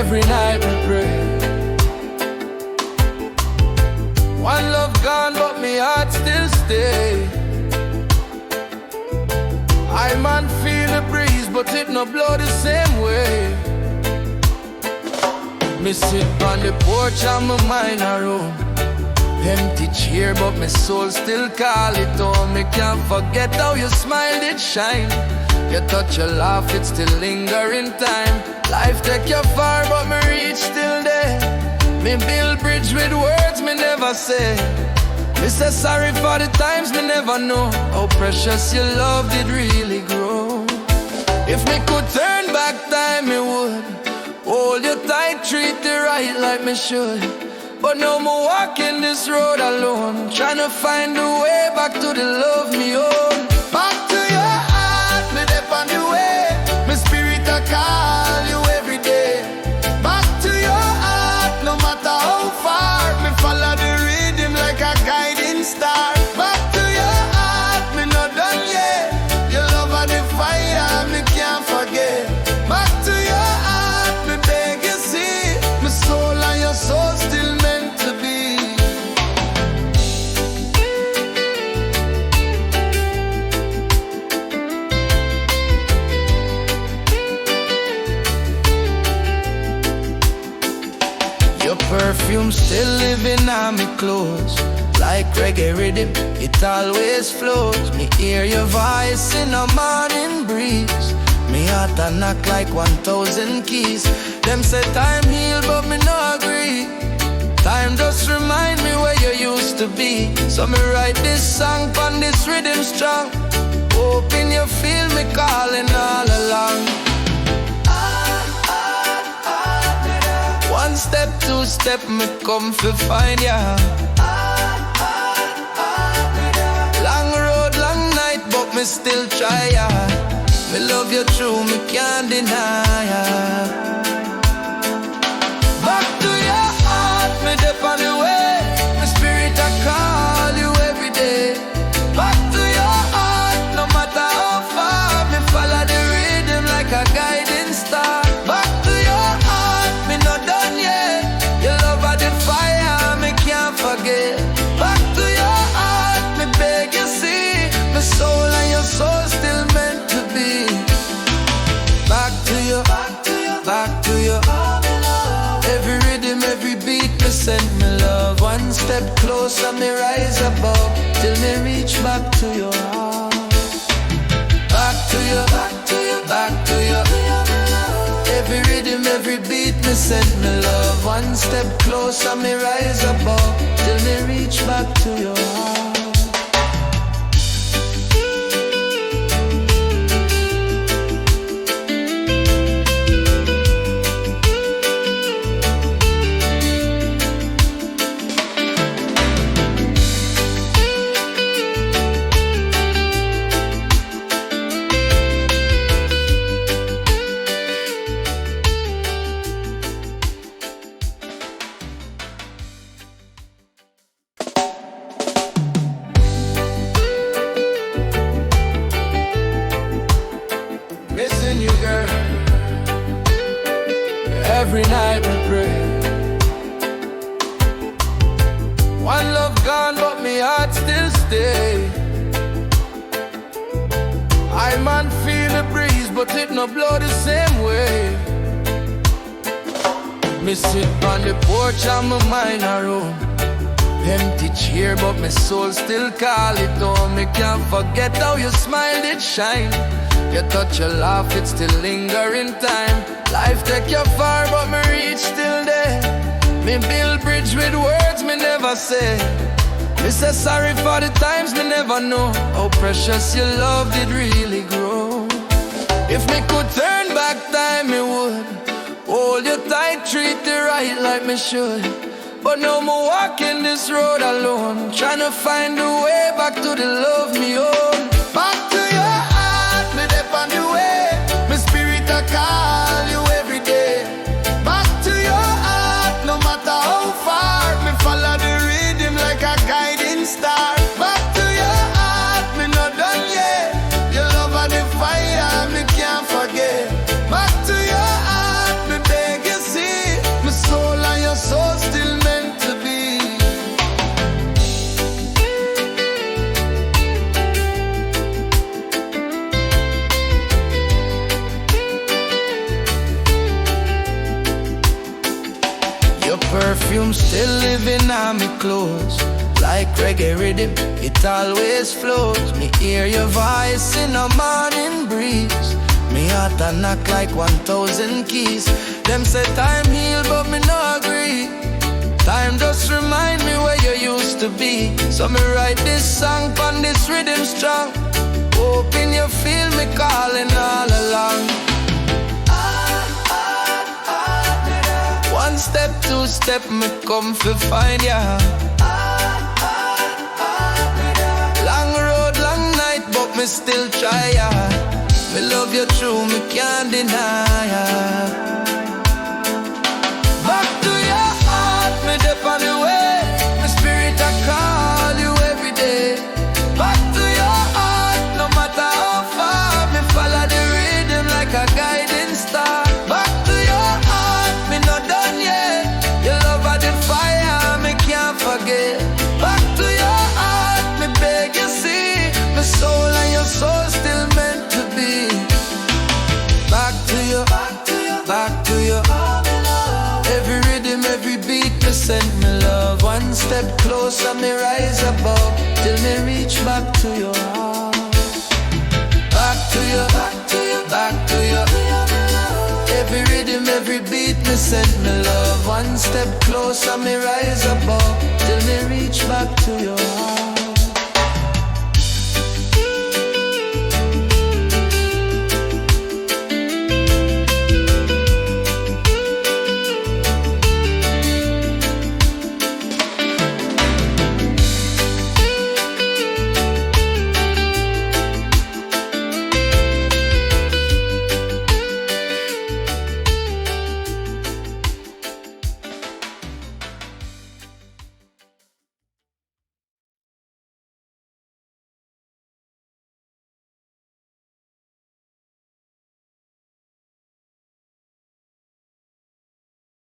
Every night we pray. One love gone, but me heart still stay. I man feel the breeze, but it no blow the same way. Me sit on the porch and my mind a roam. Empty chair, but my soul still call it home. Me can't forget how you smiled, it shine. Your touch, your laugh, it still linger in time. Life take you far, but me reach still there. Me build bridge with words me never say. Me say sorry for the times me never know how precious your love did really grow. If me could turn back time, me would hold you tight, treat you right like me should. But now me walking this road alone, trying to find a way back to the love me own. Back to your heart, me dep on the way. My spirit I call you every day. Back to your heart, no matter how far. Me follow the rhythm like a guiding star. Back to your heart, me not done yet. Your love and the fire, me can't forget. Back to your heart, me beg you see. My soul and your soul still meant to be. Your perfume still living on me clothes. Like reggae rhythm, it always flows. Me hear your voice in the morning breeze. Me heart a knock like 1,000 keys. Them say time heal, but me no agree. Time just remind me where you used to be. So me write this song on this rhythm strong, hoping you feel me calling all along. One step, two step, me come to find ya. Long road, long night, but me still try ya. Me love you true, me can't deny ya. Back to your heart, me dep on the way. My spirit I call you every day. Back to your heart, no matter how far. Me follow the rhythm like a guiding star. Back to your heart, me not done yet. Your love are the fire, me can't forget. Back to your heart, me beg you see. My soul and your soul still meant to be. Back to you, back to you, back to you. Every rhythm, every beat, me send me love. One step closer, me rise above, till me reach back to your heart. Back to you, back to you, back to you. Every rhythm, every beat, me send me love. One step closer, me rise above, till me reach back to your heart. Missing you, girl. Every night we pray. One love gone, but me heart still stay. I man feel the breeze, but it no blow the same way. Me sit on the porch and my mind a roam. Empty chair, but my soul still call it home. Me can't forget how you smiled, it shine. Your touch, your laugh, it still linger in time. Life take you far, but me reach still there. Me build bridge with words me never say. Me say sorry for the times me never know how precious your love did really grow. If me could turn back time, me would hold you tight, treat you right like me should. But now me walking this road alone, trying to find a way back to the love me own. Back to your heart, me dep on the way. My spirit I call you every day. Back to your heart, no matter how far. Me follow the rhythm like a guiding star. Back to your heart, me not done yet. Your love and the fire, me can't forget. Back to your heart, me beg you see. perfume still living on me clothes. Like reggae rhythm, it always flows. Me hear your voice in the morning breeze. Me heart a knock like 1,000 keys. Them say time heal, but me no agree. Time just remind me where you used to be. So me write this song on this rhythm strong, hoping you feel me calling all along. One step, two step, me come to find ya. Long road, long night, but me still try ya. Me love you true, me can't deny ya. Back to your heart, me dip on the way. My spirit I call you every day. Back to your heart, no matter how far. Me follow the rhythm like a guiding star. Back to your heart, me not done yet. Your love are the fire, me can't forget. Back to your heart, me beg you see. My soul and your soul still meant to be. Back to you, back to you, back to you. Every rhythm, every beat, me send me love. One step closer, me rise above, till me reach back to your heart. Back to you, back to you, back to you. Every rhythm, every beat, me send me love. One step closer, me rise above, till me reach back to your heart.